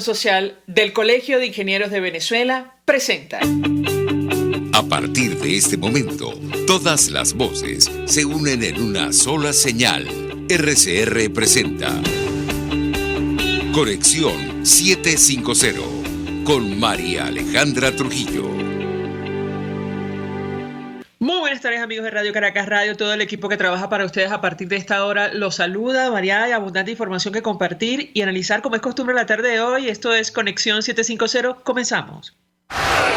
Social del Colegio de Ingenieros de Venezuela presenta. A partir de este momento, todas las voces se unen en una sola señal. RCR presenta Conexión 750 con María Alejandra Trujillo. Muy buenas tardes, amigos de Radio Caracas Radio. Todo el equipo que trabaja para ustedes a partir de esta hora los saluda. Variada y abundante información que compartir y analizar como es costumbre la tarde de hoy. Esto es Conexión 750. Comenzamos.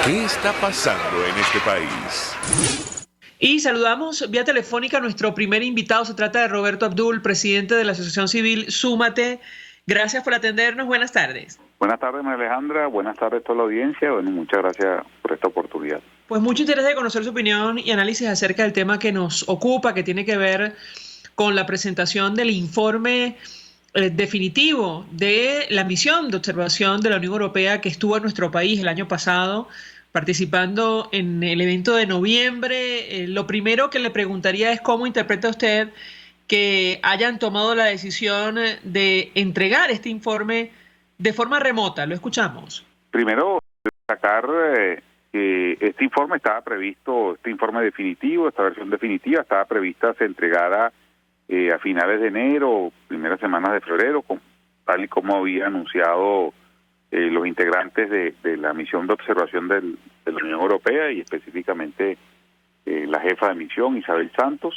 ¿Qué está pasando en este país? Y saludamos vía telefónica a nuestro primer invitado. Se trata de Roberto Abdul, presidente de la Asociación Civil Súmate. Gracias por atendernos. Buenas tardes. Buenas tardes, María Alejandra. Buenas tardes a toda la audiencia. Bueno, muchas gracias por esta oportunidad. Pues mucho interés de conocer su opinión y análisis acerca del tema que nos ocupa, que tiene que ver con la presentación del informe definitivo de la misión de observación de la Unión Europea que estuvo en nuestro país el año pasado, participando en el evento de noviembre. Lo primero que le preguntaría es cómo interpreta usted que hayan tomado la decisión de entregar este informe de forma remota. Lo escuchamos. Primero, destacar que este informe estaba previsto, este informe definitivo, esta versión definitiva estaba prevista se entregara a finales de enero, primeras semanas de febrero, tal y como había anunciado los integrantes de la misión de observación de la Unión Europea y específicamente la jefa de misión, Isabel Santos.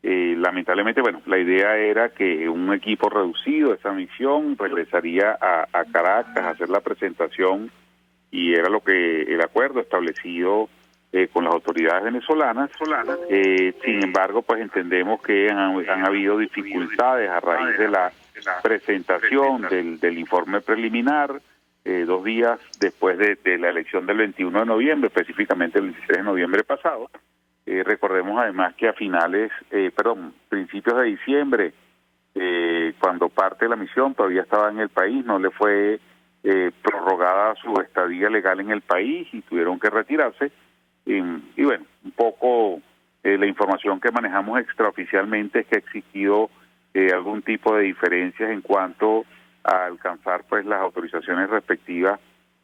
Lamentablemente, bueno, la idea era que un equipo reducido de esa misión regresaría a Caracas a hacer la presentación y era lo que el acuerdo establecido con las autoridades venezolanas. Sin embargo, pues entendemos que han habido dificultades a raíz de la presentación del informe preliminar, 2 días después de la elección del 21 de noviembre, específicamente el 16 de noviembre pasado. Recordemos además que a principios de diciembre, cuando parte de la misión todavía estaba en el país, no le fue prorrogada su estadía legal en el país y tuvieron que retirarse. Y bueno, un poco la información que manejamos extraoficialmente es que ha existido algún tipo de diferencias en cuanto a alcanzar pues las autorizaciones respectivas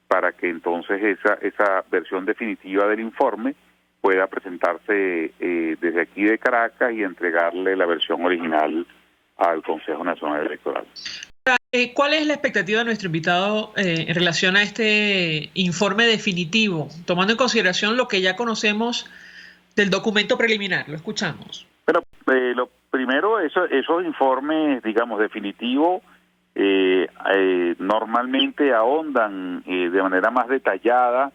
para que entonces esa versión definitiva del informe pueda presentarse desde aquí de Caracas y entregarle la versión original al Consejo Nacional Electoral. ¿Cuál es la expectativa de nuestro invitado en relación a este informe definitivo, tomando en consideración lo que ya conocemos del documento preliminar? Lo escuchamos. Pero lo primero, esos informes, digamos, definitivos, normalmente ahondan de manera más detallada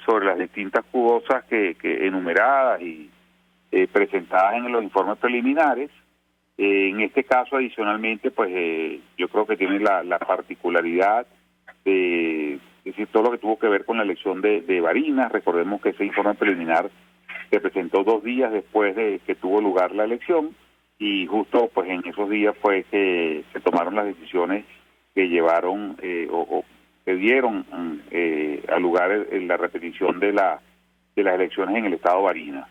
sobre las distintas cosas que enumeradas y presentadas en los informes preliminares. En este caso, adicionalmente, pues yo creo que tiene la particularidad de decir todo lo que tuvo que ver con la elección de Barinas. Recordemos que ese informe preliminar se presentó 2 días después de que tuvo lugar la elección y justo pues en esos días fue que se tomaron las decisiones que llevaron o que dieron a lugar en la repetición de las elecciones en el estado Barinas.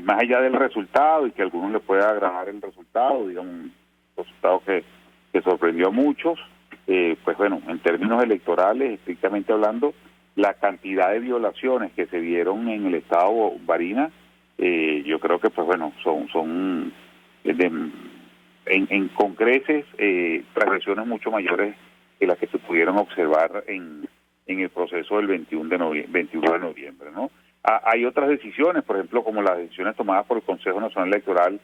Más allá del resultado y que a algunos les pueda agradar el resultado, digamos, un resultado que sorprendió a muchos, pues bueno, en términos electorales, estrictamente hablando, la cantidad de violaciones que se dieron en el estado Barinas, yo creo que pues bueno, son con creces transgresiones mucho mayores que las que se pudieron observar en el proceso del 21 de noviembre, ¿no? Hay otras decisiones, por ejemplo, como las decisiones tomadas por el Consejo Nacional Electoral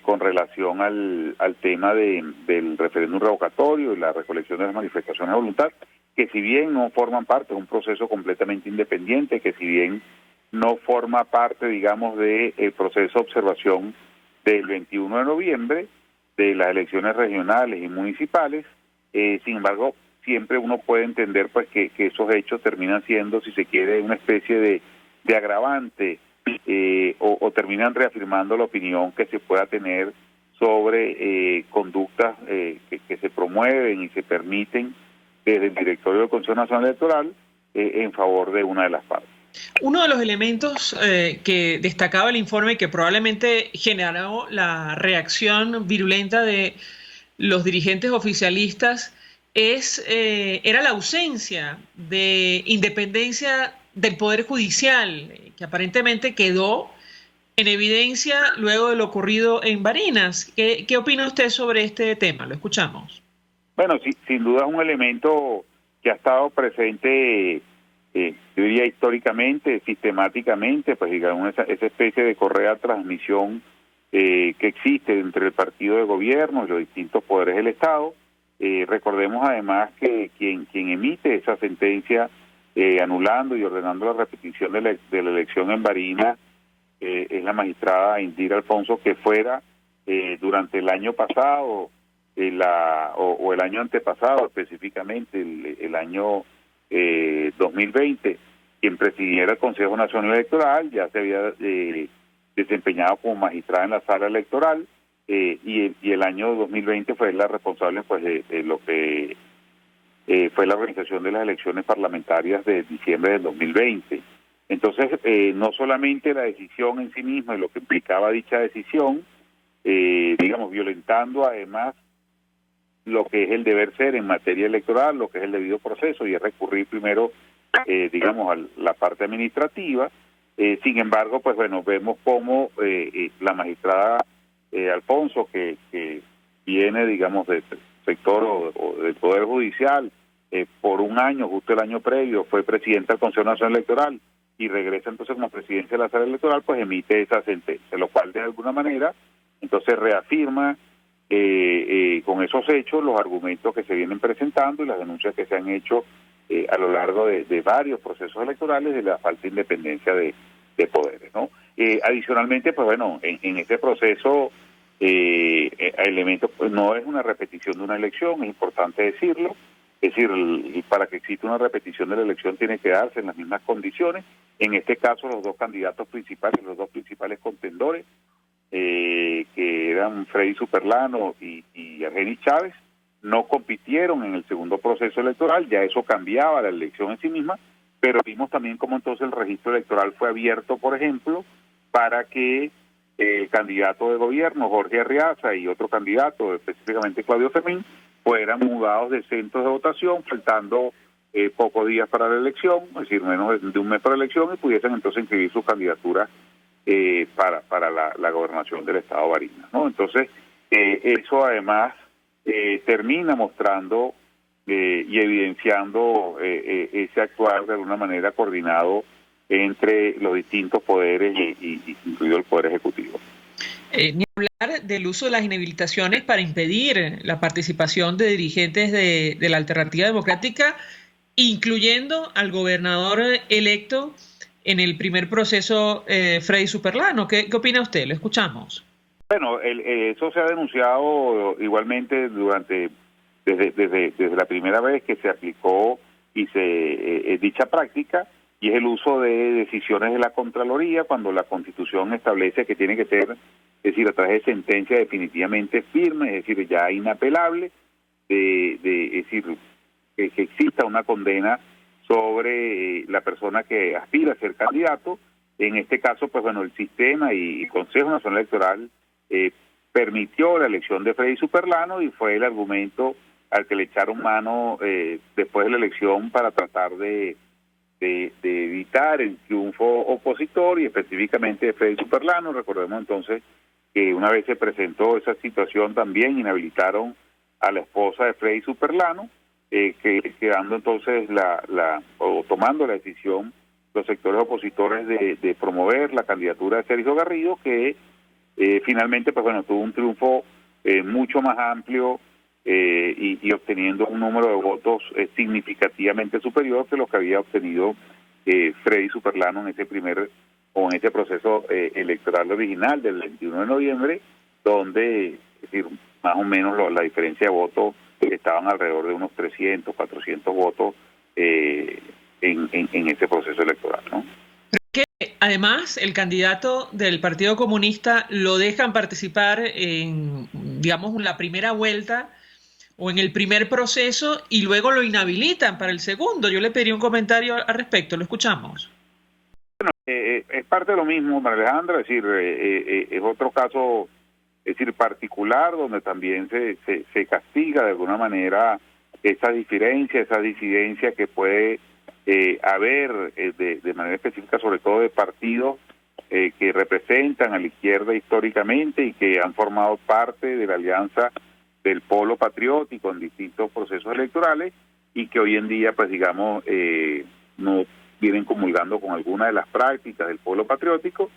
con relación al tema del referéndum revocatorio y la recolección de las manifestaciones de voluntad, que si bien no forman parte de un proceso completamente independiente, que si bien no forma parte, digamos, del proceso de observación del 21 de noviembre, de las elecciones regionales y municipales, sin embargo, siempre uno puede entender pues que esos hechos terminan siendo, si se quiere, una especie de agravante o terminan reafirmando la opinión que se pueda tener sobre conductas que se promueven y se permiten desde el directorio del Consejo Nacional Electoral en favor de una de las partes. Uno de los elementos que destacaba el informe y que probablemente generó la reacción virulenta de los dirigentes oficialistas era la ausencia de independencia del Poder Judicial, que aparentemente quedó en evidencia luego de lo ocurrido en Barinas. ¿Qué opina usted sobre este tema? Lo escuchamos. Bueno, sí, sin duda es un elemento que ha estado presente, yo diría históricamente, sistemáticamente, pues digamos esa especie de correa de transmisión que existe entre el partido de gobierno y los distintos poderes del Estado. Recordemos además que quien emite esa sentencia anulando y ordenando la repetición de la elección en Barinas es la magistrada Indira Alfonso, que fuera durante el año pasado o el año antepasado, específicamente el año 2020, quien presidiera el Consejo Nacional Electoral. Ya se había desempeñado como magistrada en la sala electoral, y el año 2020 fue la responsable pues de lo que fue la organización de las elecciones parlamentarias de diciembre del 2020. Entonces, no solamente la decisión en sí misma y lo que implicaba dicha decisión, digamos, violentando además lo que es el deber ser en materia electoral, lo que es el debido proceso, y es recurrir primero, digamos, a la parte administrativa. Sin embargo, pues bueno, vemos cómo la magistrada Alfonso, que viene, digamos, del sector o del Poder Judicial, por un año, justo el año previo, fue presidenta del Consejo Nacional Electoral y regresa entonces como presidente de la sala electoral, pues emite esa sentencia, lo cual de alguna manera entonces reafirma con esos hechos los argumentos que se vienen presentando y las denuncias que se han hecho a lo largo de varios procesos electorales de la falta de independencia de poderes, ¿no? Adicionalmente, pues bueno, en este proceso elementos, pues no es una repetición de una elección, es importante decirlo. Es decir, para que exista una repetición de la elección tiene que darse en las mismas condiciones. En este caso, los dos candidatos principales, los dos principales contendores, que eran Freddy Superlano y Argenis Chávez, no compitieron en el segundo proceso electoral. Ya eso cambiaba la elección en sí misma, pero vimos también cómo entonces el registro electoral fue abierto, por ejemplo, para que el candidato de gobierno, Jorge Arriaza, y otro candidato, específicamente Claudio Fermín, fueran mudados de centros de votación, faltando pocos días para la elección, es decir, menos de un mes para la elección, y pudiesen entonces inscribir sus candidaturas para la gobernación del estado de Barinas, ¿no? Entonces, eso además termina mostrando y evidenciando ese actuar de alguna manera coordinado entre los distintos poderes y incluido el Poder Ejecutivo. Ni hablar del uso de las inhabilitaciones para impedir la participación de dirigentes de la Alternativa Democrática, incluyendo al gobernador electo en el primer proceso, Freddy Superlano. ¿Qué opina usted? Lo escuchamos. Bueno, eso se ha denunciado igualmente desde la primera vez que se aplicó y dicha práctica, y es el uso de decisiones de la Contraloría cuando la Constitución establece que tiene que ser, es decir, a través de sentencia definitivamente firme, es decir, ya inapelable, es decir, que exista una condena sobre la persona que aspira a ser candidato. En este caso, pues bueno, el sistema y el Consejo Nacional Electoral permitió la elección de Freddy Superlano, y fue el argumento al que le echaron mano después de la elección para tratar de evitar el triunfo opositor, y específicamente de Freddy Superlano. Recordemos entonces que una vez se presentó esa situación también inhabilitaron a la esposa de Freddy Superlano, quedando entonces o tomando la decisión los sectores opositores de promover la candidatura de Sergio Garrido, que finalmente pues bueno tuvo un triunfo mucho más amplio y obteniendo un número de votos significativamente superior que lo que había obtenido Freddy Superlano en ese proceso electoral original del 21 de noviembre, donde, es decir, más o menos la diferencia de votos estaban alrededor de unos 300, 400 votos en ese proceso electoral, ¿no? Que además el candidato del Partido Comunista lo dejan participar en, digamos, la primera vuelta o en el primer proceso, y luego lo inhabilitan para el segundo. Yo le pediría un comentario al respecto. Lo escuchamos. Bueno, es parte de lo mismo, María Alejandra, es decir, es otro caso, es decir, particular, donde también se castiga de alguna manera esas diferencias, esa disidencia que puede haber de manera específica, sobre todo de partidos que representan a la izquierda históricamente y que han formado parte de la alianza del polo patriótico en distintos procesos electorales y que hoy en día, pues digamos, no vienen comulgando con alguna de las prácticas del polo patriótico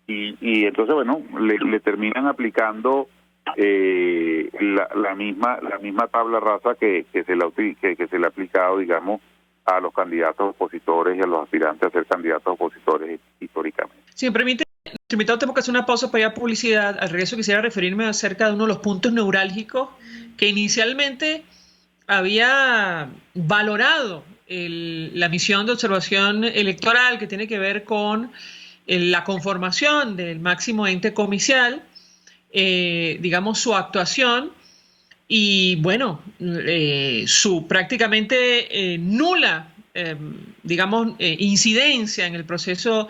y entonces, bueno, le terminan aplicando la misma tabla rasa que se le ha aplicado, digamos, a los candidatos opositores y a los aspirantes a ser candidatos opositores históricamente. Si me permite, nuestro invitado, tengo que hacer una pausa para ir a publicidad. Al regreso quisiera referirme acerca de uno de los puntos neurálgicos que inicialmente había valorado la misión de observación electoral, que tiene que ver con la conformación del máximo ente comicial, digamos, su actuación y, bueno, su prácticamente nula, digamos, incidencia en el proceso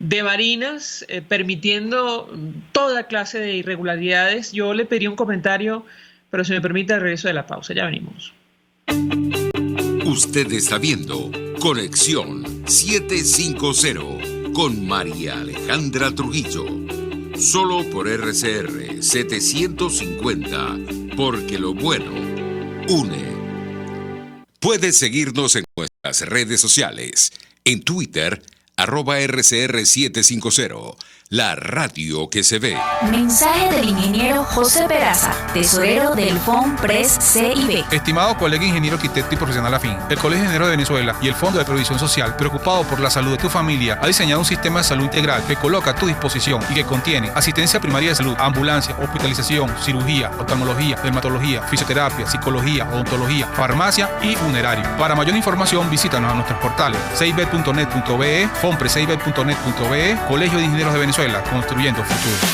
de Barinas, permitiendo toda clase de irregularidades. Yo le pedí un comentario, pero si me permite, al regreso de la pausa. Ya venimos. Usted está viendo Conexión 750 con María Alejandra Trujillo. Solo por RCR 750, porque lo bueno une. Puedes seguirnos en nuestras redes sociales. En Twitter, @RCR750, la radio que se ve. Mensaje del ingeniero José Peraza, tesorero del FONPRES CIB. Estimado colega ingeniero arquitecto y profesional afín, el Colegio de Ingenieros de Venezuela y el Fondo de Previsión Social, preocupado por la salud de tu familia, ha diseñado un sistema de salud integral que coloca a tu disposición y que contiene asistencia primaria de salud, ambulancia, hospitalización, cirugía, oftalmología, dermatología, fisioterapia, psicología, odontología, farmacia y funerario. Para mayor información, visítanos a nuestros portales cib.net.be, fonprescib.net.be, Colegio de Ingenieros de Venezuela, construyendo futuro.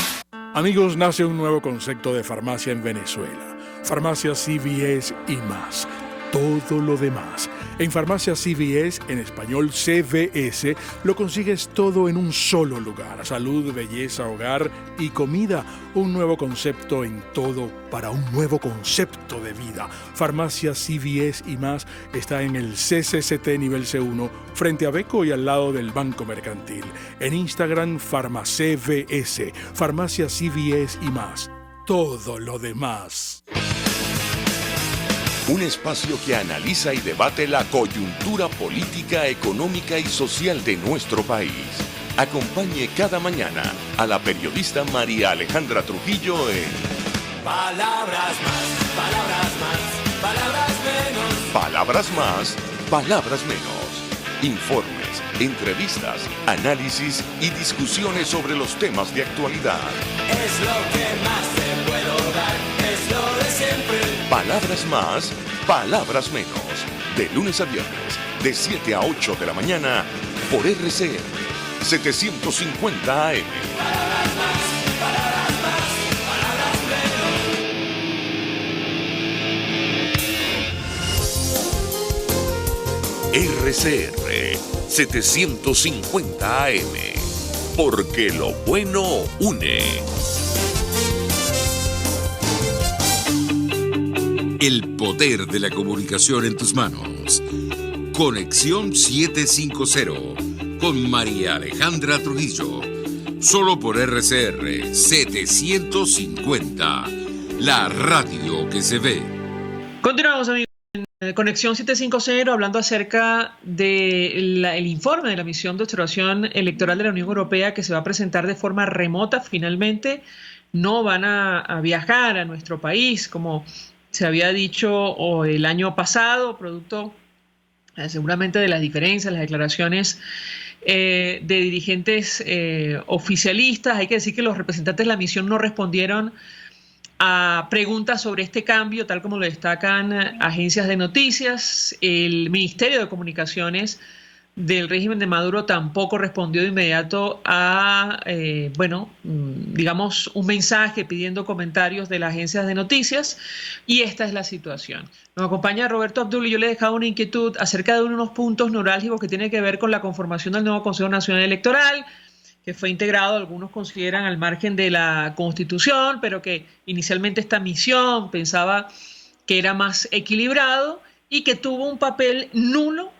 Amigos, nace un nuevo concepto de farmacia en Venezuela. Farmacia CVS y más. Todo lo demás. En Farmacia CVS, en español CVS, lo consigues todo en un solo lugar. Salud, belleza, hogar y comida. Un nuevo concepto en todo para un nuevo concepto de vida. Farmacia CVS y más está en el CCCT nivel C1, frente a Beco y al lado del Banco Mercantil. En Instagram, FarmaCVS. Farmacia CVS y más. Todo lo demás. Un espacio que analiza y debate la coyuntura política, económica y social de nuestro país. Acompañe cada mañana a la periodista María Alejandra Trujillo en Palabras más, palabras más, palabras menos. Palabras más, palabras menos. Informes, entrevistas, análisis y discusiones sobre los temas de actualidad. Es lo que más te puedo dar, es lo de siempre. Palabras más, palabras menos. De lunes a viernes, de 7 a 8 de la mañana, por RCR 750 AM. Palabras más, palabras más, palabras menos. RCR 750 AM. Porque lo bueno une. El poder de la comunicación en tus manos. Conexión 750 con María Alejandra Trujillo. Solo por RCR 750, la radio que se ve. Continuamos, amigos, en Conexión 750, hablando acerca del informe de la misión de observación electoral de la Unión Europea, que se va a presentar de forma remota. Finalmente no van a viajar a nuestro país como se había dicho el año pasado, producto seguramente de las diferencias, las declaraciones de dirigentes oficialistas. Hay que decir que los representantes de la misión no respondieron a preguntas sobre este cambio, tal como lo destacan agencias de noticias. El Ministerio de Comunicaciones del régimen de Maduro tampoco respondió de inmediato a, digamos, un mensaje pidiendo comentarios de las agencias de noticias, y esta es la situación. Nos acompaña Roberto Abdul y yo le he dejado una inquietud acerca de unos puntos neurálgicos que tienen que ver con la conformación del nuevo Consejo Nacional Electoral, que fue integrado, algunos consideran, al margen de la Constitución, pero que inicialmente esta misión pensaba que era más equilibrado, y que tuvo un papel nulo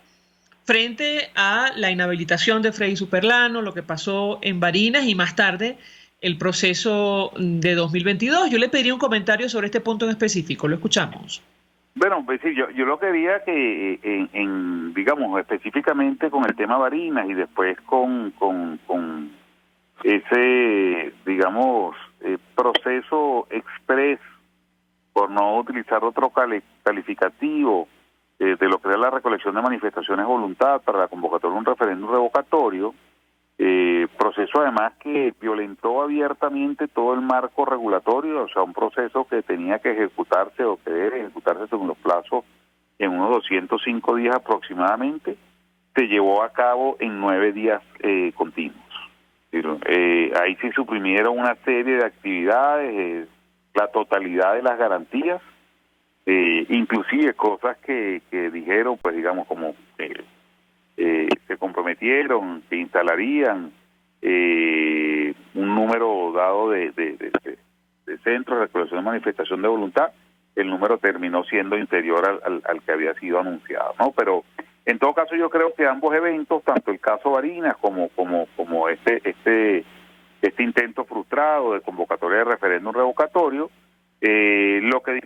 frente a la inhabilitación de Freddy Superlano, lo que pasó en Barinas y más tarde el proceso de 2022. Yo le pediría un comentario sobre este punto en específico. Lo escuchamos. Bueno, pues sí, yo lo que veía que digamos, específicamente con el tema Barinas y después con ese, digamos, proceso express, por no utilizar otro calificativo, de lo que era la recolección de manifestaciones de voluntad para la convocatoria de un referéndum revocatorio, proceso además que violentó abiertamente todo el marco regulatorio, o sea, un proceso que tenía que ejecutarse o que debe ejecutarse según los plazos en unos 205 días aproximadamente, se llevó a cabo en 9 días continuos. Ahí se suprimieron una serie de actividades, la totalidad de las garantías, inclusive cosas que dijeron, pues digamos, como se comprometieron que instalarían un número dado de centros de recolección de manifestación de voluntad. El número terminó siendo inferior al que había sido anunciado, ¿no? Pero en todo caso yo creo que ambos eventos, tanto el caso Barinas como este intento frustrado de convocatoria de referéndum revocatorio, lo que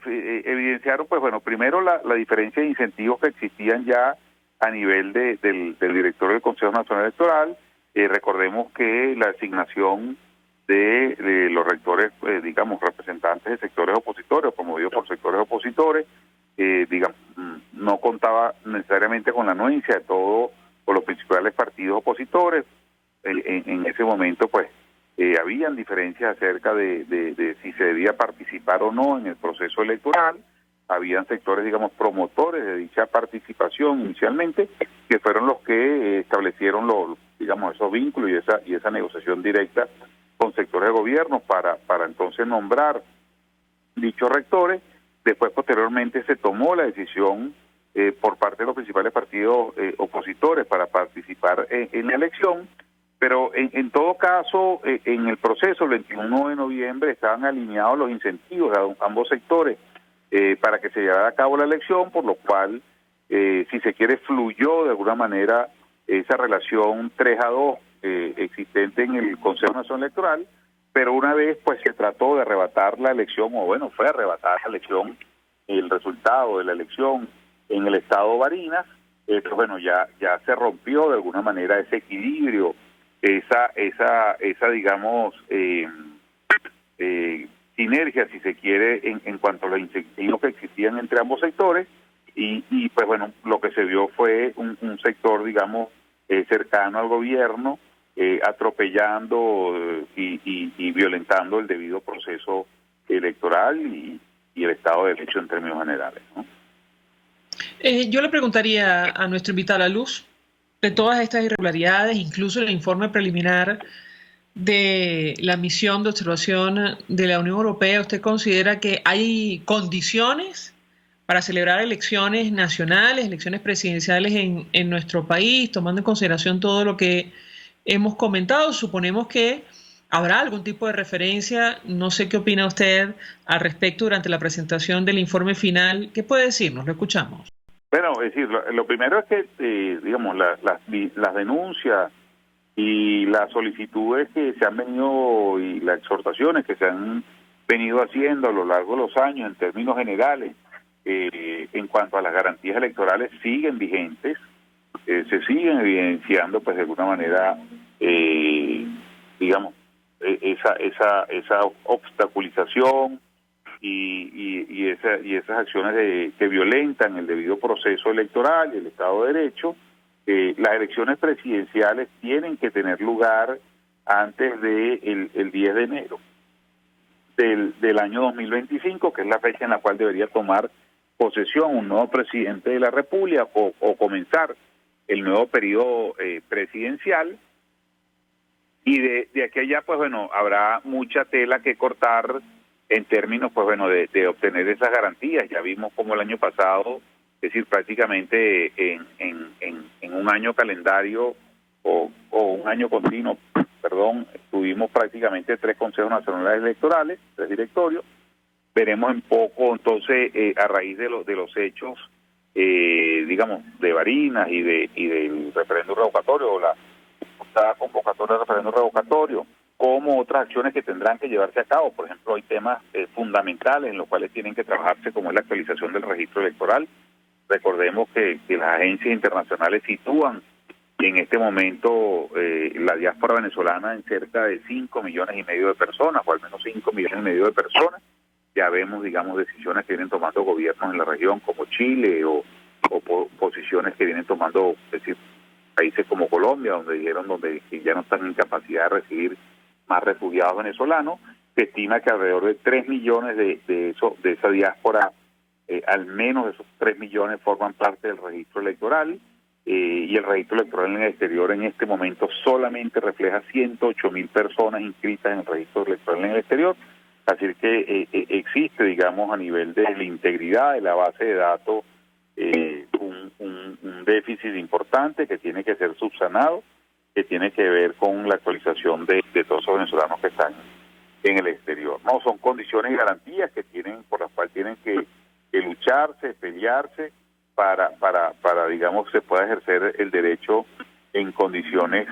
evidenciaron, pues bueno, primero la diferencia de incentivos que existían ya a nivel del director del Consejo Nacional Electoral. Recordemos que la asignación de los rectores, digamos, representantes de sectores opositores, promovidos por sectores opositores, digamos, no contaba necesariamente con la anuencia de todos los principales partidos opositores. En ese momento, pues, habían diferencias acerca de si se debía participar o no en el proceso electoral. Habían sectores, digamos, promotores de dicha participación inicialmente, que fueron los que establecieron digamos, esos vínculos y esa negociación directa con sectores de gobierno para entonces nombrar dichos rectores. Después, posteriormente, se tomó la decisión por parte de los principales partidos opositores para participar en la elección, pero en todo caso, en el proceso, el 21 de noviembre, estaban alineados los incentivos a ambos sectores para que se llevara a cabo la elección, por lo cual, si se quiere, fluyó de alguna manera esa relación 3-2 existente en el Consejo Nacional Electoral, pero una vez pues se trató de arrebatar la elección, o bueno, fue arrebatar la elección, el resultado de la elección en el estado Barinas, pues bueno, ya se rompió de alguna manera ese equilibrio, esa digamos, sinergia, si se quiere, en cuanto a los incentivos que existían entre ambos sectores, y pues bueno, lo que se vio fue un sector, digamos, cercano al gobierno, atropellando y violentando el debido proceso electoral y el Estado de Derecho en términos generales, ¿no? Yo le preguntaría a nuestro invitado a la luz de todas estas irregularidades, incluso el informe preliminar de la misión de observación de la Unión Europea. ¿Usted considera que hay condiciones para celebrar elecciones nacionales, elecciones presidenciales en nuestro país, tomando en consideración todo lo que hemos comentado? Suponemos que habrá algún tipo de referencia. No sé qué opina usted al respecto durante la presentación del informe final. ¿Qué puede decirnos? Lo escuchamos. Bueno, es decir, lo primero es que, digamos, las denuncias y las solicitudes que se han venido y las exhortaciones que se han venido haciendo a lo largo de los años en términos generales en cuanto a las garantías electorales siguen vigentes, se siguen evidenciando, pues de alguna manera, digamos, esa obstaculización y esas acciones que violentan el debido proceso electoral y el Estado de Derecho. Las elecciones presidenciales tienen que tener lugar antes del 10 de enero del año 2025, que es la fecha en la cual debería tomar posesión un nuevo presidente de la República o comenzar el nuevo periodo presidencial. Y de aquí a allá, pues bueno, habrá mucha tela que cortar en términos, pues bueno, de obtener esas garantías. Ya vimos como el año pasado, es decir, prácticamente en un año calendario o un año continuo, tuvimos prácticamente 3 consejos nacionales electorales, 3 directorios. Veremos en poco, entonces, a raíz de los hechos digamos, de Barinas y del referéndum revocatorio, o la convocatoria del referéndum revocatorio, como otras acciones que tendrán que llevarse a cabo. Por ejemplo, hay temas fundamentales en los cuales tienen que trabajarse, como es la actualización del registro electoral. Recordemos que las agencias internacionales sitúan en este momento la diáspora venezolana en cerca de 5,5 millones de personas, o al menos 5,5 millones de personas. Ya vemos, digamos, decisiones que vienen tomando gobiernos en la región como Chile o posiciones que vienen tomando, es decir, países como Colombia, donde dijeron que ya no están en capacidad de recibir más refugiados venezolanos. Se estima que alrededor de 3 millones de esa diáspora, al menos esos 3 millones forman parte del registro electoral, y el registro electoral en el exterior en este momento solamente refleja 108,000 personas inscritas en el registro electoral en el exterior. Así que existe, digamos, a nivel de la integridad de la base de datos, un déficit importante que tiene que ser subsanado, que tiene que ver con la actualización de todos los venezolanos que están en el exterior. No, son condiciones y garantías que tienen, por las cuales tienen que lucharse, pelearse para digamos, se pueda ejercer el derecho en condiciones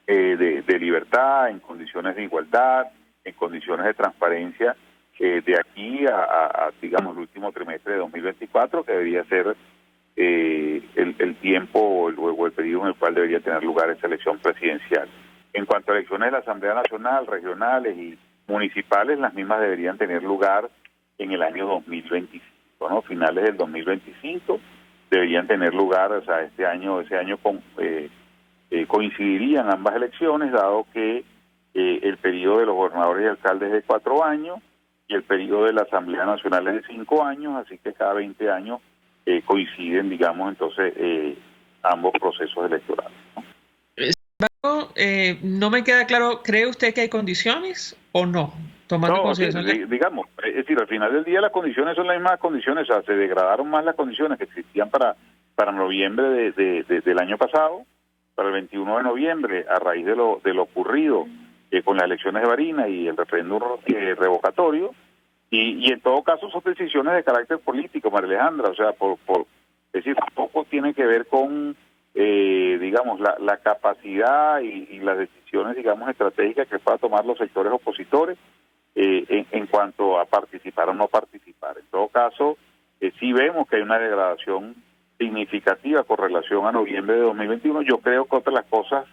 de libertad, en condiciones de igualdad, en condiciones de transparencia, de aquí a digamos, el último trimestre de 2024, que debería ser el tiempo o el periodo en el cual debería tener lugar esa elección presidencial. En cuanto a elecciones de la Asamblea Nacional, regionales y municipales, las mismas deberían tener lugar en el año 2025, ¿no? Finales del 2025 deberían tener lugar, o sea, ese año coincidirían ambas elecciones, dado que el periodo de los gobernadores y alcaldes es de 4 años y el periodo de la Asamblea Nacional es de 5 años, así que cada 20 años coinciden, digamos, entonces ambos procesos electorales, ¿no? No me queda claro, ¿cree usted que hay condiciones o no? Tomando en consideración digamos, es decir, al final del día las condiciones son las mismas condiciones, o sea, se degradaron más las condiciones que existían para noviembre del año pasado, para el 21 de noviembre, a raíz de lo ocurrido con las elecciones de Barinas y el referéndum revocatorio, y en todo caso son decisiones de carácter político, María Alejandra, o sea, es decir, tampoco tiene que ver con digamos, la capacidad y las decisiones, digamos, estratégicas que puedan tomar los sectores opositores en cuanto a participar o no participar. En todo caso, sí vemos que hay una degradación significativa con relación a noviembre de 2021. Yo creo que otra de las cosas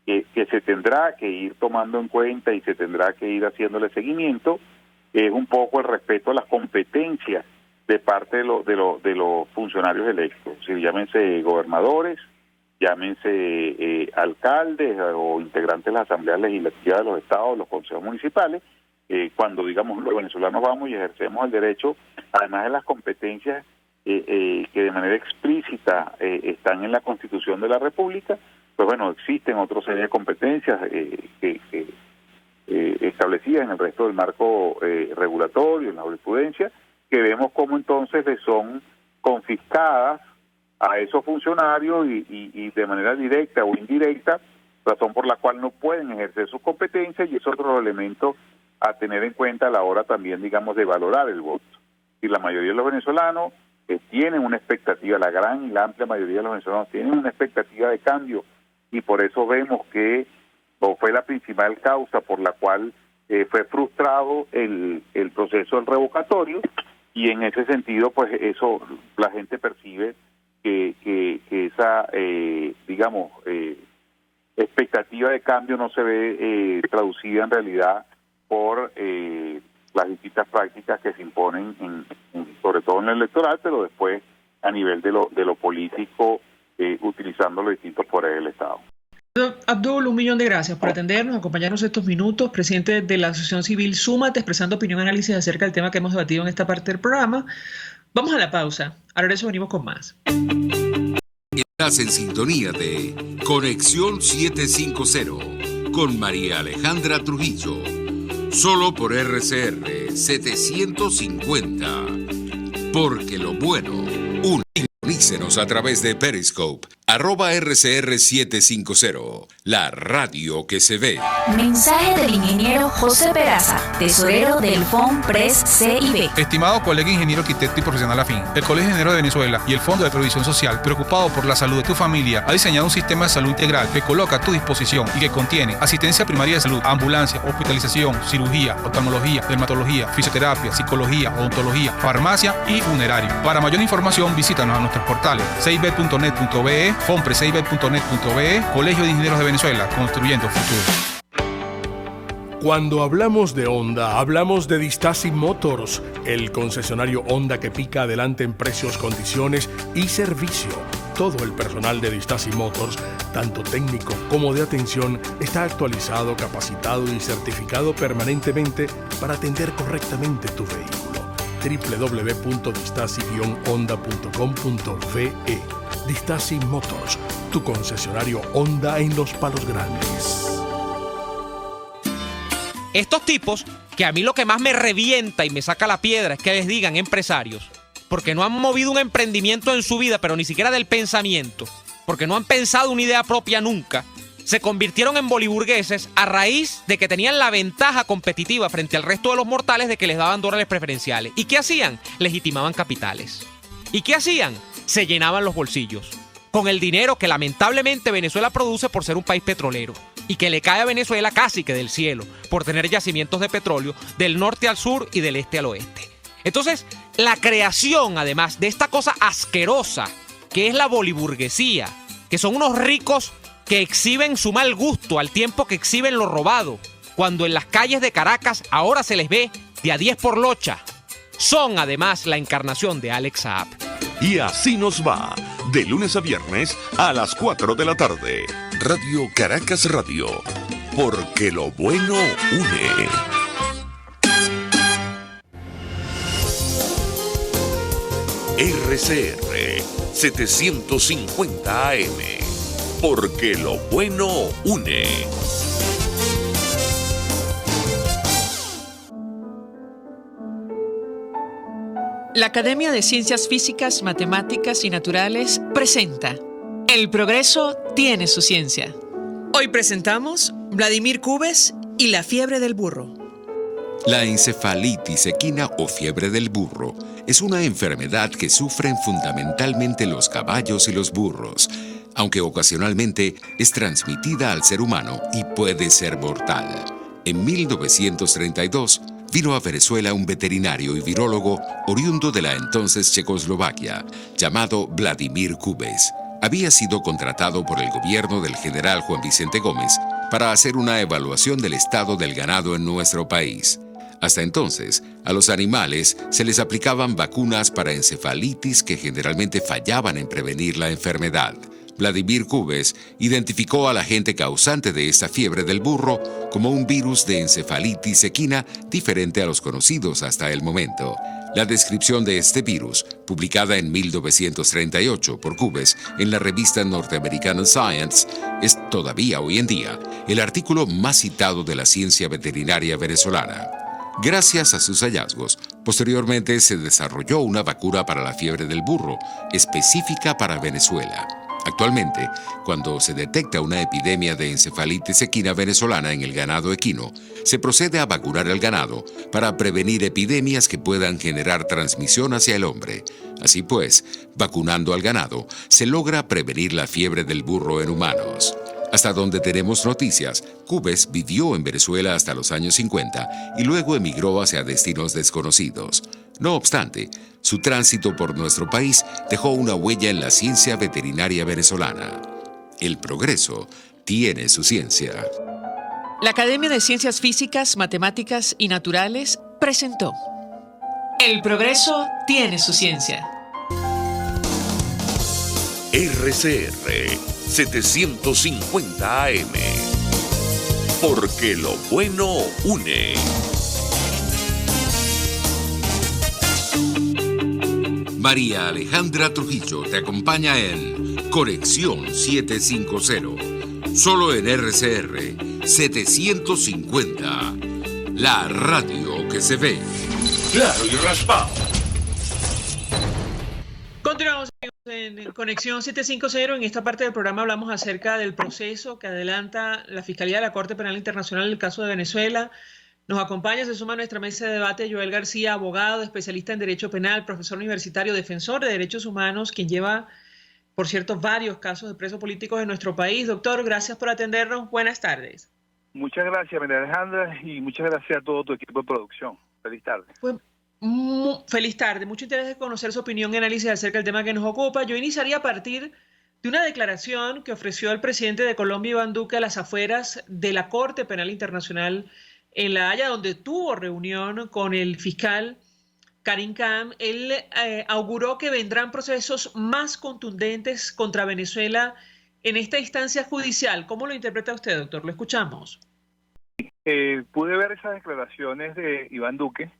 que se tendrá que ir tomando en cuenta y se tendrá que ir haciéndole seguimiento es un poco el respeto a las competencias de parte de los funcionarios electos, si llámense gobernadores, llámense alcaldes o integrantes de las asambleas legislativas de los estados, los consejos municipales, cuando, digamos, los venezolanos vamos y ejercemos el derecho, además de las competencias que de manera explícita están en la Constitución de la República, pues bueno, existen otra serie de competencias que establecidas en el resto del marco regulatorio, en la jurisprudencia, que vemos cómo entonces le son confiscadas a esos funcionarios y de manera directa o indirecta, razón por la cual no pueden ejercer sus competencias, y es otro elemento a tener en cuenta a la hora también, digamos, de valorar el voto. Y la mayoría de los venezolanos tienen una expectativa, la gran y la amplia mayoría de los venezolanos tienen una expectativa de cambio, y por eso vemos que fue la principal causa por la cual fue frustrado el proceso del revocatorio, y en ese sentido, pues eso la gente percibe que esa, digamos, expectativa de cambio no se ve traducida en realidad por las distintas prácticas que se imponen, sobre todo en el electoral, pero después a nivel de lo político, utilizando los distintos poderes del Estado. Abdul, 1.000.000 de gracias por atendernos, acompañarnos estos minutos. Presidente de la Asociación Civil Súmate, expresando opinión y análisis acerca del tema que hemos debatido en esta parte del programa. Vamos a la pausa. Ahora eso venimos con más. Estás en sintonía de Conexión 750 con María Alejandra Trujillo. Solo por RCR 750. Porque lo bueno, unícenos a través de Periscope @RCR750, la radio que se ve. Mensaje del ingeniero José Peraza, tesorero del FONPRES CIB. Estimado colega ingeniero arquitecto y profesional afín, el Colegio de Ingenieros de Venezuela y el Fondo de Previsión Social, preocupado por la salud de tu familia, ha diseñado un sistema de salud integral que coloca a tu disposición y que contiene asistencia primaria de salud, ambulancia, hospitalización, cirugía, oftalmología, dermatología, fisioterapia, psicología, odontología, farmacia y funerario. Para mayor información, visítanos a nuestros portales cib.net.be, fonprescib.net.be, Colegio de Ingenieros de Venezuela, construyendo futuro. Cuando hablamos de Honda, hablamos de Distasi Motors, el concesionario Honda que pica adelante en precios, condiciones y servicio. Todo el personal de Distasi Motors, tanto técnico como de atención, está actualizado, capacitado y certificado permanentemente para atender correctamente tu vehículo. www.distasi-honda.com.ve. Distasi Motors, tu concesionario Honda en Los Palos Grandes. Estos tipos, que a mí lo que más me revienta y me saca la piedra es que les digan empresarios, porque no han movido un emprendimiento en su vida, pero ni siquiera del pensamiento, porque no han pensado una idea propia nunca, se convirtieron en boliburgueses a raíz de que tenían la ventaja competitiva frente al resto de los mortales de que les daban dólares preferenciales. ¿Y qué hacían? Legitimaban capitales. ¿Y qué hacían? Se llenaban los bolsillos con el dinero que lamentablemente Venezuela produce por ser un país petrolero y que le cae a Venezuela casi que del cielo por tener yacimientos de petróleo del norte al sur y del este al oeste. Entonces, la creación, además, de esta cosa asquerosa que es la boliburguesía, que son unos ricos que exhiben su mal gusto al tiempo que exhiben lo robado, cuando en las calles de Caracas ahora se les ve de a 10 por locha, son además la encarnación de Alex Saab. Y así nos va, de lunes a viernes a las 4 de la tarde. Radio Caracas Radio, porque lo bueno une. RCR 750 AM, porque lo bueno une. La Academia de Ciencias Físicas, Matemáticas y Naturales presenta El progreso tiene su ciencia. Hoy presentamos Vladimir Cubes y la fiebre del burro. La encefalitis equina o fiebre del burro es una enfermedad que sufren fundamentalmente los caballos y los burros, aunque ocasionalmente es transmitida al ser humano y puede ser mortal. En 1932 vino a Venezuela un veterinario y virólogo oriundo de la entonces Checoslovaquia, llamado Vladimir Cubes. Había sido contratado por el gobierno del general Juan Vicente Gómez para hacer una evaluación del estado del ganado en nuestro país. Hasta entonces, a los animales se les aplicaban vacunas para encefalitis que generalmente fallaban en prevenir la enfermedad. Vladimir Cubes identificó al agente causante de esta fiebre del burro como un virus de encefalitis equina diferente a los conocidos hasta el momento. La descripción de este virus, publicada en 1938 por Cubes en la revista norteamericana Science, es todavía hoy en día el artículo más citado de la ciencia veterinaria venezolana. Gracias a sus hallazgos, posteriormente se desarrolló una vacuna para la fiebre del burro, específica para Venezuela. Actualmente, cuando se detecta una epidemia de encefalitis equina venezolana en el ganado equino, se procede a vacunar al ganado para prevenir epidemias que puedan generar transmisión hacia el hombre. Así pues, vacunando al ganado, se logra prevenir la fiebre del burro en humanos. Hasta donde tenemos noticias, Cubes vivió en Venezuela hasta los años 50 y luego emigró hacia destinos desconocidos. No obstante, su tránsito por nuestro país dejó una huella en la ciencia veterinaria venezolana. El progreso tiene su ciencia. La Academia de Ciencias Físicas, Matemáticas y Naturales presentó El progreso tiene su ciencia. RCR 750 AM, porque lo bueno une. María Alejandra Trujillo te acompaña en Conexión 750, solo en RCR 750, la radio que se ve. Claro y raspado. Continuamos en En Conexión 750, en esta parte del programa hablamos acerca del proceso que adelanta la Fiscalía de la Corte Penal Internacional en el caso de Venezuela. Nos acompaña, se suma a nuestra mesa de debate Joel García, abogado, especialista en Derecho Penal, profesor universitario, defensor de derechos humanos, quien lleva, por cierto, varios casos de presos políticos en nuestro país. Doctor, gracias por atendernos. Buenas tardes. Muchas gracias, María Alejandra, y muchas gracias a todo tu equipo de producción. Feliz tarde. Pues, feliz tarde. Mucho interés de conocer su opinión y análisis acerca del tema que nos ocupa. Yo iniciaría a partir de una declaración que ofreció el presidente de Colombia, Iván Duque, a las afueras de la Corte Penal Internacional en La Haya, donde tuvo reunión con el fiscal Karim Khan. Él auguró que vendrán procesos más contundentes contra Venezuela en esta instancia judicial. ¿Cómo lo interpreta usted, doctor? Lo escuchamos. Pude ver esas declaraciones de Iván Duque,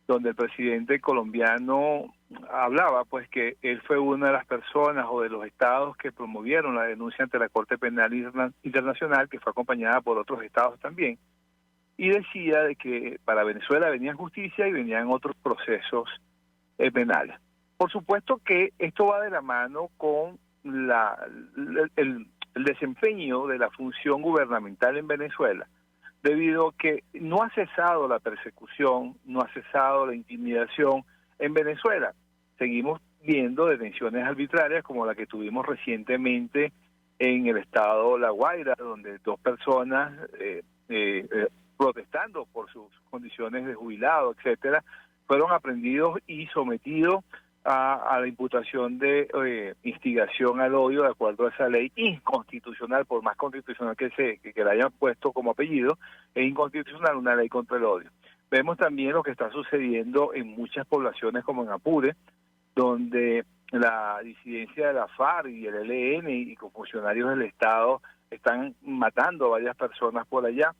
donde el presidente colombiano hablaba pues que él fue una de las personas o de los estados que promovieron la denuncia ante la Corte Penal Internacional, que fue acompañada por otros estados también, y decía de que para Venezuela venía justicia y venían otros procesos penales. Por supuesto que esto va de la mano con el desempeño de la función gubernamental en Venezuela, debido a que no ha cesado la persecución, no ha cesado la intimidación en Venezuela. Seguimos viendo detenciones arbitrarias como la que tuvimos recientemente en el estado La Guaira, donde 2 personas protestando por sus condiciones de jubilado, etcétera, fueron aprehendidos y sometidos a la imputación de instigación al odio, de acuerdo a esa ley inconstitucional, por más constitucional que la hayan puesto como apellido, es inconstitucional una ley contra el odio. Vemos también lo que está sucediendo en muchas poblaciones como en Apure, donde la disidencia de la FARC y el ELN y con funcionarios del Estado están matando a varias personas por allá.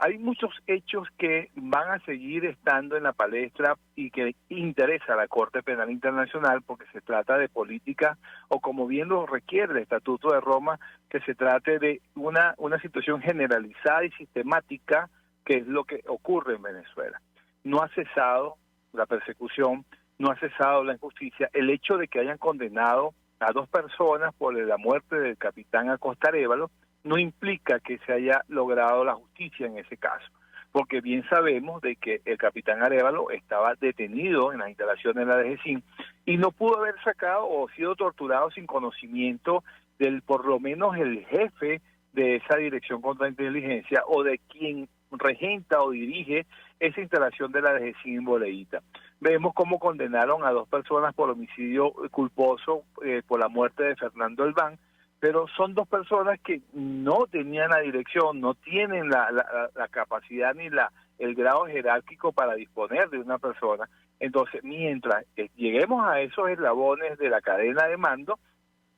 Hay muchos hechos que van a seguir estando en la palestra y que interesa a la Corte Penal Internacional, porque se trata de política, o como bien lo requiere el Estatuto de Roma, que se trate de una situación generalizada y sistemática, que es lo que ocurre en Venezuela. No ha cesado la persecución, no ha cesado la injusticia. El hecho de que hayan condenado a 2 personas por la muerte del capitán Acosta Arévalo no implica que se haya logrado la justicia en ese caso, porque bien sabemos de que el capitán Arévalo estaba detenido en las instalaciones de la DGCIN y no pudo haber sacado o sido torturado sin conocimiento del, por lo menos, el jefe de esa dirección contrainteligencia o de quien regenta o dirige esa instalación de la DGCIN en Boleíta. Vemos cómo condenaron a 2 personas por homicidio culposo por la muerte de Fernando Elván, pero son 2 personas que no tenían la dirección, no tienen la capacidad ni el grado jerárquico para disponer de una persona. Entonces, mientras lleguemos a esos eslabones de la cadena de mando,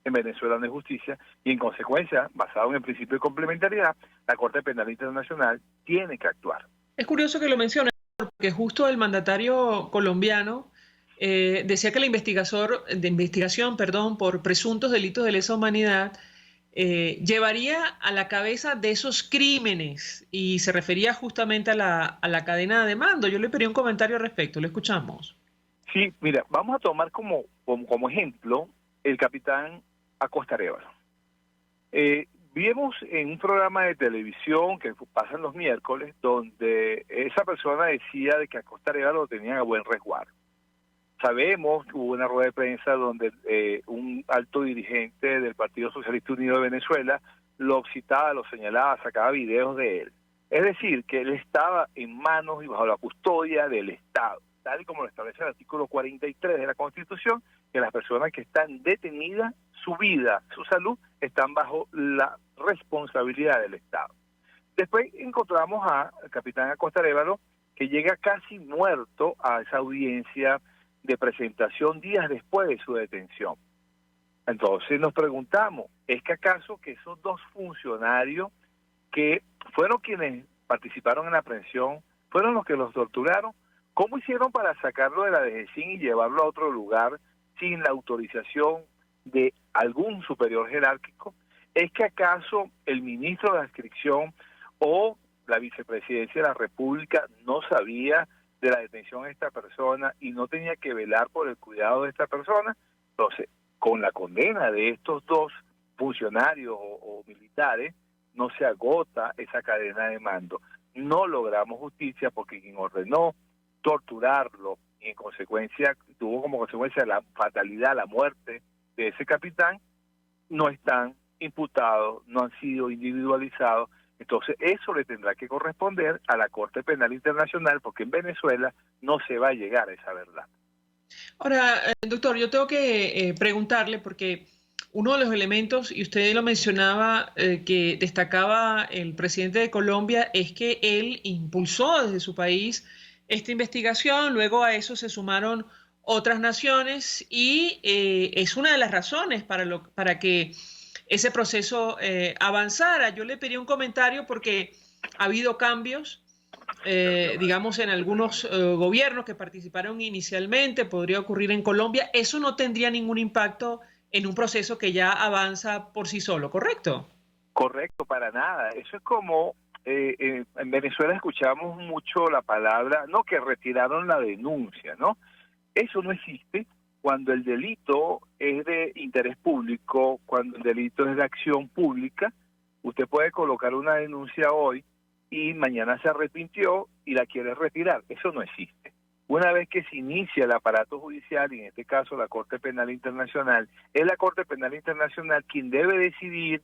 en Venezuela no hay justicia, y en consecuencia, basado en el principio de complementariedad, la Corte Penal Internacional tiene que actuar. Es curioso que lo mencione, porque justo el mandatario colombiano decía que la investigación por presuntos delitos de lesa humanidad llevaría a la cabeza de esos crímenes, y se refería justamente a la cadena de mando. Yo le pedí un comentario al respecto, lo escuchamos. Sí, mira, vamos a tomar como ejemplo el capitán Acosta Arévalo. Vimos en un programa de televisión que pasan los miércoles, donde esa persona decía de que Acosta Arévalo lo tenían a buen resguardo. Sabemos que hubo una rueda de prensa donde un alto dirigente del Partido Socialista Unido de Venezuela lo citaba, lo señalaba, sacaba videos de él. Es decir, que él estaba en manos y bajo la custodia del Estado, tal y como lo establece el artículo 43 de la Constitución, que las personas que están detenidas, su vida, su salud, están bajo la responsabilidad del Estado. Después encontramos al capitán Acosta Arévalo, que llega casi muerto a esa audiencia de presentación días después de su detención. Entonces nos preguntamos, ¿es que acaso que esos 2 funcionarios que fueron quienes participaron en la aprehensión, fueron los que los torturaron? ¿Cómo hicieron para sacarlo de la DGCIN y llevarlo a otro lugar sin la autorización de algún superior jerárquico? ¿Es que acaso el ministro de adscripción o la vicepresidencia de la República no sabía de la detención de esta persona y no tenía que velar por el cuidado de esta persona? Entonces, con la condena de estos dos funcionarios o militares, no se agota esa cadena de mando. No logramos justicia porque quien ordenó torturarlo y en consecuencia tuvo como consecuencia la fatalidad, la muerte de ese capitán, no están imputados, no han sido individualizados. Entonces eso le tendrá que corresponder a la Corte Penal Internacional, porque en Venezuela no se va a llegar a esa verdad. Ahora, doctor, yo tengo que preguntarle, porque uno de los elementos, y usted lo mencionaba, que destacaba el presidente de Colombia, es que él impulsó desde su país esta investigación, luego a eso se sumaron otras naciones y es una de las razones para que ese proceso avanzara. Yo le pedí un comentario porque ha habido cambios, digamos, en algunos gobiernos que participaron inicialmente, podría ocurrir en Colombia. Eso no tendría ningún impacto en un proceso que ya avanza por sí solo, ¿correcto? Correcto, para nada. Eso es como en Venezuela escuchamos mucho la palabra, no, que retiraron la denuncia, ¿no? Eso no existe cuando el delito es de interés público, cuando el delito es de acción pública. Usted puede colocar una denuncia hoy y mañana se arrepintió y la quiere retirar. Eso no existe. Una vez que se inicia el aparato judicial, y en este caso la Corte Penal Internacional, es la Corte Penal Internacional quien debe decidir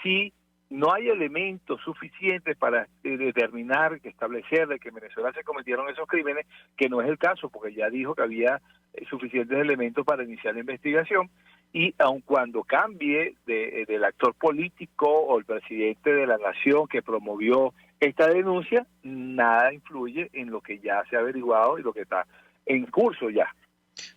si no hay elementos suficientes para determinar, establecer de que en Venezuela se cometieron esos crímenes, que no es el caso, porque ya dijo que había suficientes elementos para iniciar la investigación, y aun cuando cambie del actor político o el presidente de la nación que promovió esta denuncia, nada influye en lo que ya se ha averiguado y lo que está en curso ya.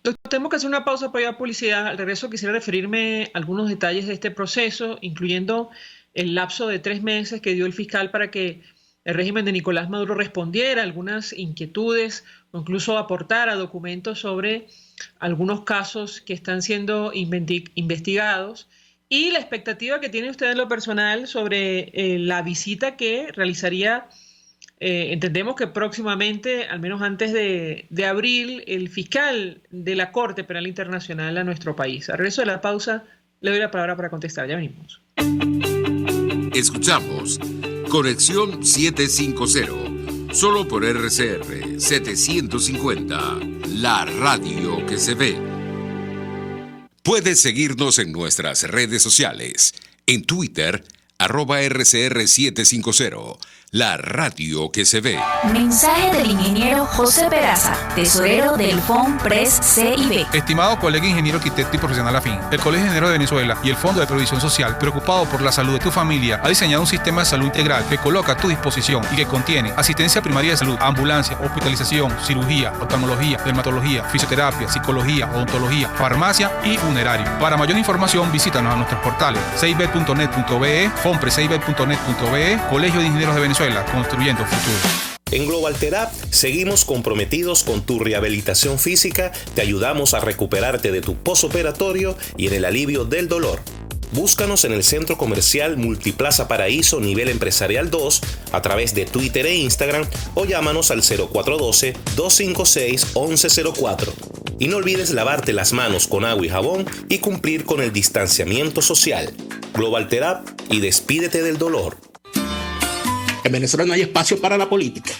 Doctor, tenemos que hacer una pausa para ir a publicidad. Al regreso quisiera referirme a algunos detalles de este proceso, incluyendo el lapso de 3 meses que dio el fiscal para que el régimen de Nicolás Maduro respondiera a algunas inquietudes o incluso aportara documentos sobre algunos casos que están siendo investigados, y la expectativa que tiene usted en lo personal sobre la visita que realizaría, entendemos que próximamente, al menos antes de abril, el fiscal de la Corte Penal Internacional a nuestro país. Al regreso de la pausa, le doy la palabra para contestar. Ya venimos. Escuchamos Conexión 750, solo por RCR 750, la radio que se ve. Puedes seguirnos en nuestras redes sociales, en Twitter, @RCR750, la radio que se ve. Mensaje del ingeniero José Peraza, tesorero del FONPRES CIB. Estimado colega ingeniero arquitecto y profesional afín, el Colegio de Ingenieros de Venezuela y el Fondo de Previsión Social, preocupado por la salud de tu familia, ha diseñado un sistema de salud integral que coloca a tu disposición y que contiene asistencia primaria de salud, ambulancia, hospitalización, cirugía, oftalmología, dermatología, fisioterapia, psicología, odontología, farmacia y funerario. Para mayor información, visítanos a nuestros portales cib.net.be, fonprescib.net.be, Colegio de Ingenieros de Venezuela, construyendo futuro. En Global Therapy seguimos comprometidos con tu rehabilitación física, te ayudamos a recuperarte de tu posoperatorio y en el alivio del dolor. Búscanos en el Centro Comercial Multiplaza Paraíso Nivel Empresarial 2 a través de Twitter e Instagram o llámanos al 0412-256-1104. Y no olvides lavarte las manos con agua y jabón y cumplir con el distanciamiento social. Global Therapy y despídete del dolor. En Venezuela no hay espacio para la política.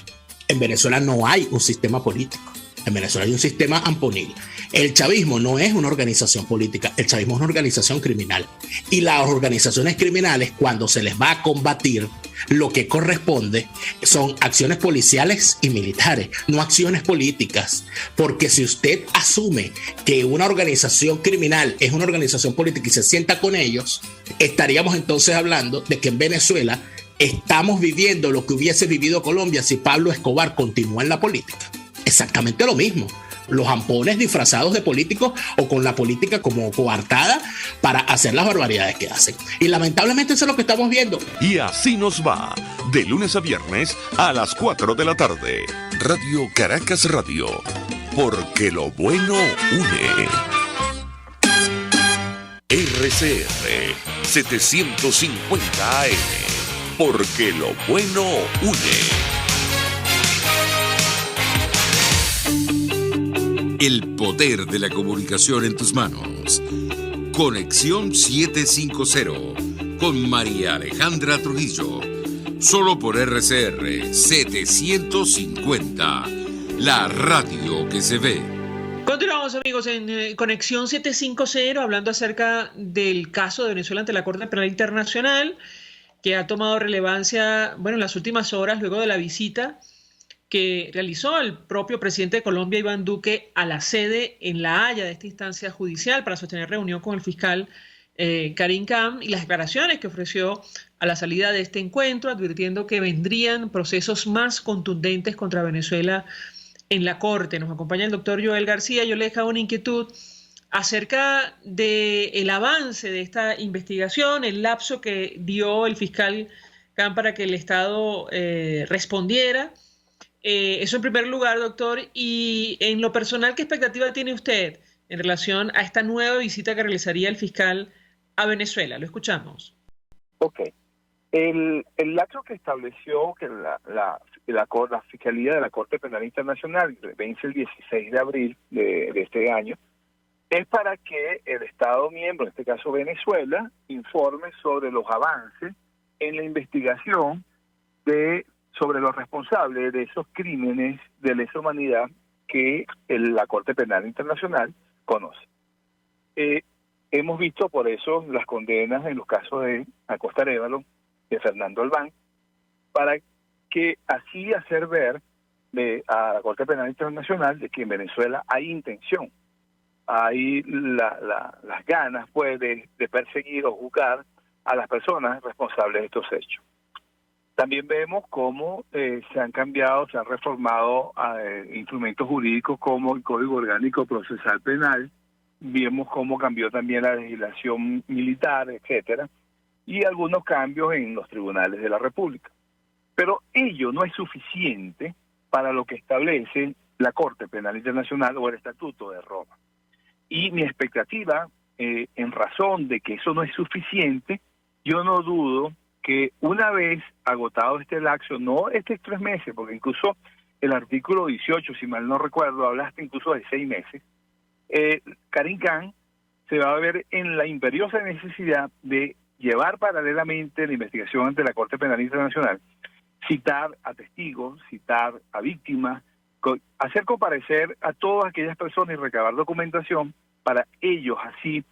En Venezuela no hay un sistema político. En Venezuela hay un sistema amponil. El chavismo no es una organización política, el chavismo es una organización criminal. Y las organizaciones criminales, cuando se les va a combatir, lo que corresponde son acciones policiales y militares, no acciones políticas. Porque si usted asume que una organización criminal es una organización política y se sienta con ellos, estaríamos entonces hablando de que en Venezuela estamos viviendo lo que hubiese vivido Colombia si Pablo Escobar continúa en la política. Exactamente lo mismo. Los ampones disfrazados de políticos o con la política como coartada para hacer las barbaridades que hacen. Y lamentablemente eso es lo que estamos viendo. Y así nos va, de lunes a viernes a las 4 de la tarde. Radio Caracas Radio, porque lo bueno une. RCR 750 AM, porque lo bueno une. El poder de la comunicación en tus manos. Conexión 750 con María Alejandra Trujillo. Solo por RCR 750, la radio que se ve. Continuamos, amigos, en Conexión 750, hablando acerca del caso de Venezuela ante la Corte Penal Internacional, que ha tomado relevancia, bueno, en las últimas horas, luego de la visita que realizó el propio presidente de Colombia, Iván Duque, a la sede en La Haya de esta instancia judicial para sostener reunión con el fiscal Karim Khan, y las declaraciones que ofreció a la salida de este encuentro, advirtiendo que vendrían procesos más contundentes contra Venezuela en la Corte. Nos acompaña el doctor Joel García. Yo le dejaba una inquietud acerca del avance de esta investigación, el lapso que dio el fiscal Khan para que el Estado respondiera. Eso en primer lugar, doctor. Y en lo personal, ¿qué expectativa tiene usted en relación a esta nueva visita que realizaría el fiscal a Venezuela? Lo escuchamos. Ok. El lapso que estableció que la Fiscalía de la Corte Penal Internacional vence el 16 de abril de este año, es para que el Estado miembro, en este caso Venezuela, informe sobre los avances en la investigación sobre los responsables de esos crímenes de lesa humanidad que la Corte Penal Internacional conoce. Hemos visto por eso las condenas en los casos de Acosta Arévalo, de Fernando Albán, para que así hacer ver a la Corte Penal Internacional de que en Venezuela hay intención, hay las ganas pues de perseguir o juzgar a las personas responsables de estos hechos. También vemos cómo se han cambiado, se han reformado instrumentos jurídicos como el Código Orgánico Procesal Penal, vemos cómo cambió también la legislación militar, etcétera, y algunos cambios en los tribunales de la República. Pero ello no es suficiente para lo que establece la Corte Penal Internacional o el Estatuto de Roma. Y mi expectativa, en razón de que eso no es suficiente, yo no dudo que una vez agotado este lapso, no estos 3 meses, porque incluso el artículo 18, si mal no recuerdo, hablaste incluso de 6 meses, Karim Khan se va a ver en la imperiosa necesidad de llevar paralelamente la investigación ante la Corte Penal Internacional, citar a testigos, citar a víctimas, hacer comparecer a todas aquellas personas y recabar documentación para ellos así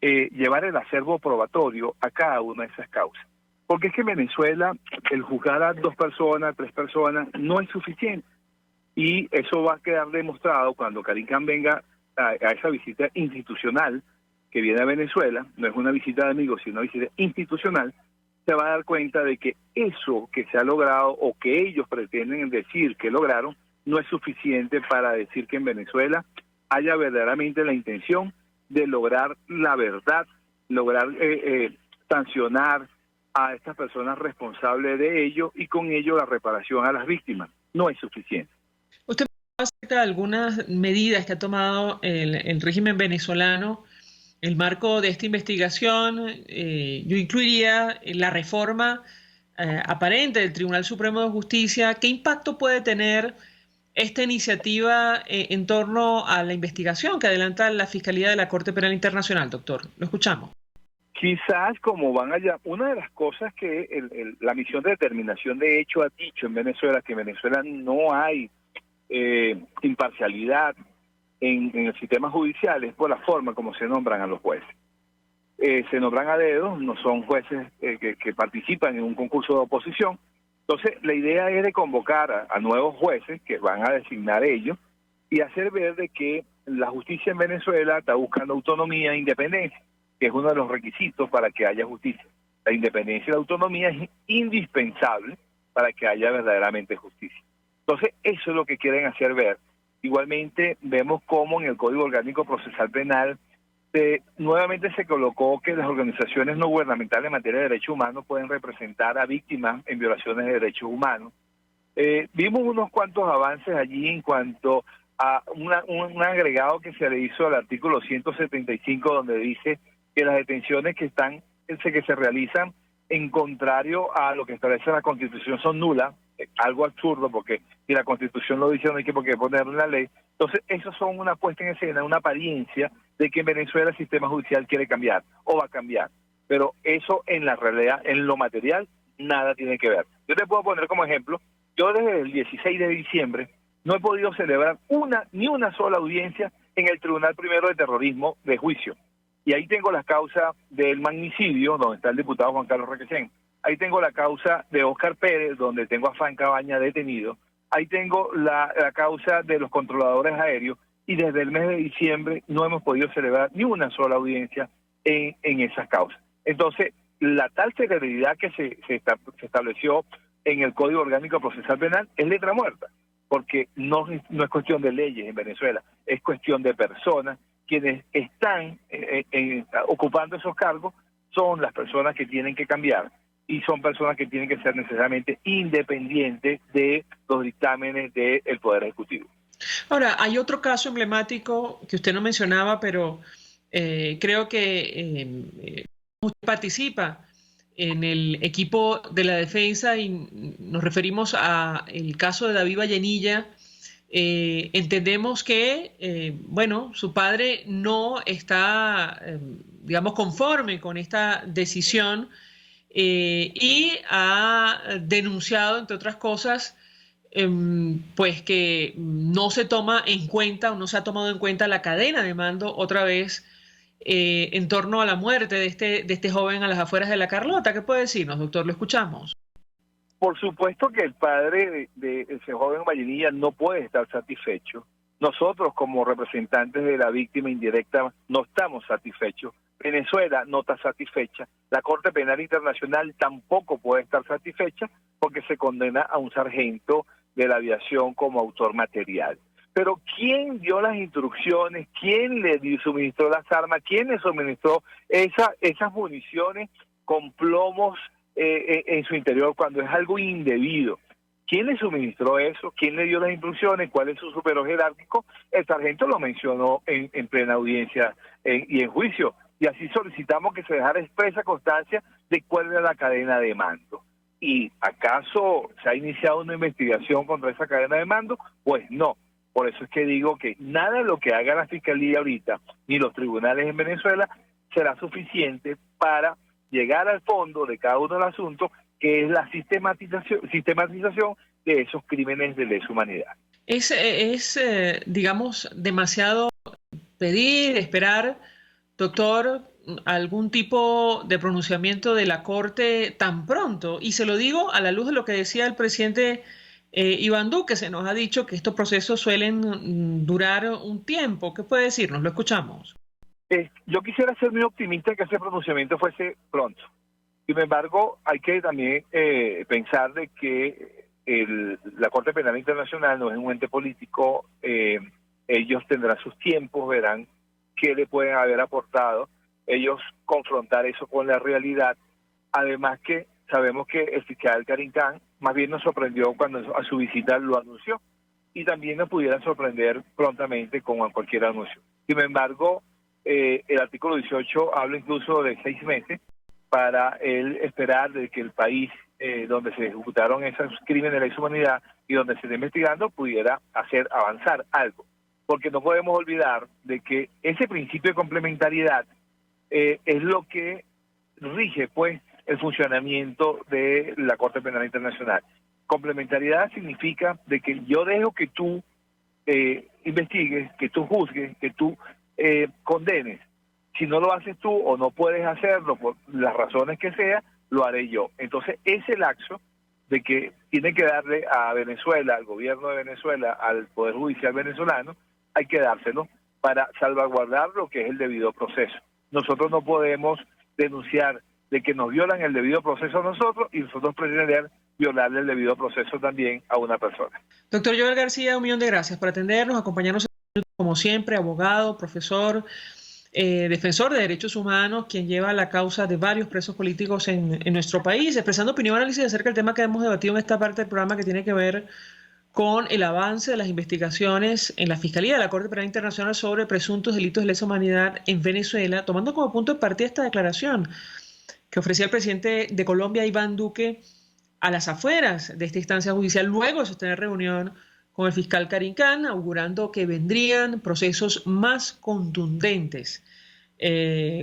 llevar el acervo probatorio a cada una de esas causas. Porque es que en Venezuela el juzgar a 2 personas, 3 personas, no es suficiente. Y eso va a quedar demostrado cuando Karim Khan venga a esa visita institucional que viene a Venezuela, no es una visita de amigos, sino una visita institucional, se va a dar cuenta de que eso que se ha logrado o que ellos pretenden decir que lograron no es suficiente para decir que en Venezuela haya verdaderamente la intención de lograr la verdad, lograr sancionar a estas personas responsables de ello y con ello la reparación a las víctimas. No es suficiente. Usted me acerca de algunas medidas que ha tomado el régimen venezolano en el marco de esta investigación. Yo incluiría la reforma aparente del Tribunal Supremo de Justicia. ¿Qué impacto puede tener esta iniciativa en torno a la investigación que adelanta la Fiscalía de la Corte Penal Internacional, doctor? Lo escuchamos. Quizás como van allá, una de las cosas que la misión de determinación de hecho ha dicho en Venezuela, que en Venezuela no hay imparcialidad en el sistema judicial, es por la forma como se nombran a los jueces. Se nombran a dedo, no son jueces que participan en un concurso de oposición. Entonces, la idea es de convocar a nuevos jueces que van a designar ellos y hacer ver de que la justicia en Venezuela está buscando autonomía e independencia, que es uno de los requisitos para que haya justicia. La independencia y la autonomía es indispensable para que haya verdaderamente justicia. Entonces, eso es lo que quieren hacer ver. Igualmente, vemos cómo en el Código Orgánico Procesal Penal nuevamente se colocó que las organizaciones no gubernamentales en materia de derechos humanos pueden representar a víctimas en violaciones de derechos humanos. Vimos unos cuantos avances allí en cuanto a un agregado que se le hizo al artículo 175, donde dice que las detenciones que se realizan en contrario a lo que establece la Constitución son nulas, algo absurdo, porque si la Constitución lo dice no hay que por qué ponerlo en la ley. Entonces, eso son una puesta en escena, una apariencia de que en Venezuela el sistema judicial quiere cambiar o va a cambiar. Pero eso en la realidad, en lo material, nada tiene que ver. Yo te puedo poner como ejemplo, yo desde el 16 de diciembre no he podido celebrar ni una sola audiencia en el Tribunal Primero de Terrorismo de juicio. Y ahí tengo la causa del magnicidio, donde está el diputado Juan Carlos Requesén. Ahí tengo la causa de Óscar Pérez, donde tengo a Fran Cabaña detenido. Ahí tengo la causa de los controladores aéreos. Y desde el mes de diciembre no hemos podido celebrar ni una sola audiencia en esas causas. Entonces, la tal celeridad que se estableció en el Código Orgánico Procesal Penal es letra muerta, porque no es cuestión de leyes en Venezuela, es cuestión de personas. Quienes están ocupando esos cargos son las personas que tienen que cambiar y son personas que tienen que ser necesariamente independientes de los dictámenes del Poder Ejecutivo. Ahora, hay otro caso emblemático que usted no mencionaba, pero creo que usted participa en el equipo de la defensa y nos referimos al caso de David Vallenilla. Entendemos que, su padre no está, digamos, conforme con esta decisión y ha denunciado, entre otras cosas, pues que no se toma en cuenta o no se ha tomado en cuenta la cadena de mando otra vez en torno a la muerte de este joven a las afueras de La Carlota. ¿Qué puede decirnos, doctor? Lo escuchamos. Por supuesto que el padre de ese joven Vallenilla no puede estar satisfecho. Nosotros, como representantes de la víctima indirecta, no estamos satisfechos. Venezuela no está satisfecha. La Corte Penal Internacional tampoco puede estar satisfecha porque se condena a un sargento de la aviación como autor material. Pero ¿quién dio las instrucciones? ¿Quién le suministró las armas? ¿Quién le suministró esas municiones con plomos en su interior cuando es algo indebido? ¿Quién le suministró eso? ¿Quién le dio las instrucciones? ¿Cuál es su superior jerárquico? El sargento lo mencionó en plena audiencia y en juicio. Y así solicitamos que se dejara expresa constancia de cuál era la cadena de mando. ¿Y acaso se ha iniciado una investigación contra esa cadena de mando? Pues no. Por eso es que digo que nada de lo que haga la Fiscalía ahorita, ni los tribunales en Venezuela, será suficiente para llegar al fondo de cada uno de los asuntos, que es la sistematización de esos crímenes de lesa humanidad. Es digamos, demasiado pedir, esperar, doctor, algún tipo de pronunciamiento de la Corte tan pronto. Y se lo digo a la luz de lo que decía el presidente Iván Duque. Se nos ha dicho que estos procesos suelen durar un tiempo. ¿Qué puede decirnos? Lo escuchamos. Yo quisiera ser muy optimista que ese pronunciamiento fuese pronto. Sin embargo, hay que también pensar de que la Corte Penal Internacional no es un ente político. Ellos tendrán sus tiempos, verán qué le pueden haber aportado, ellos confrontar eso con la realidad. Además que sabemos que el fiscal Karim Khan más bien nos sorprendió cuando a su visita lo anunció, y también nos pudiera sorprender prontamente con cualquier anuncio. Sin embargo, el artículo 18 habla incluso de 6 meses para él esperar de que el país donde se ejecutaron esos crímenes de lesa humanidad y donde se está investigando pudiera hacer avanzar algo. Porque no podemos olvidar de que ese principio de complementariedad es lo que rige pues el funcionamiento de la Corte Penal Internacional. Complementariedad significa de que yo dejo que tú investigues, que tú juzgues, que tú condenes. Si no lo haces tú o no puedes hacerlo por las razones que sea, lo haré yo. Entonces ese laxo de que tiene que darle a Venezuela, al gobierno de Venezuela, al Poder Judicial venezolano, hay que dárselo para salvaguardar lo que es el debido proceso. Nosotros no podemos denunciar de que nos violan el debido proceso a nosotros y nosotros pretender violarle el debido proceso también a una persona. Doctor Joel García, un millón de gracias por atendernos, acompañarnos como siempre, abogado, profesor, defensor de derechos humanos, quien lleva la causa de varios presos políticos en nuestro país, expresando opinión y análisis acerca del tema que hemos debatido en esta parte del programa, que tiene que ver con el avance de las investigaciones en la Fiscalía de la Corte Penal Internacional sobre presuntos delitos de lesa humanidad en Venezuela, tomando como punto de partida esta declaración que ofrecía el presidente de Colombia, Iván Duque, a las afueras de esta instancia judicial, luego de sostener reunión con el fiscal Karim Khan, augurando que vendrían procesos más contundentes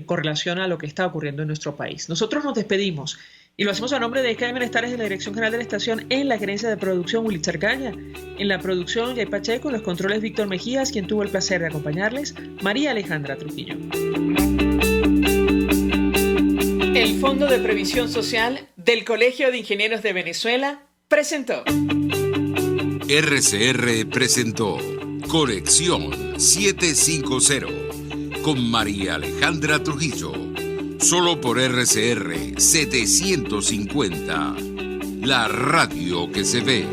con relación a lo que está ocurriendo en nuestro país. Nosotros nos despedimos y lo hacemos a nombre de ESCADE Benestares de la Dirección General de la Estación, en la gerencia de producción Willy Charcaña, en la producción Jay Pacheco, en los controles Víctor Mejías, quien tuvo el placer de acompañarles, María Alejandra Trujillo. El Fondo de Previsión Social del Colegio de Ingenieros de Venezuela presentó. RCR presentó Conexión 750 con María Alejandra Trujillo, solo por RCR 750, la radio que se ve.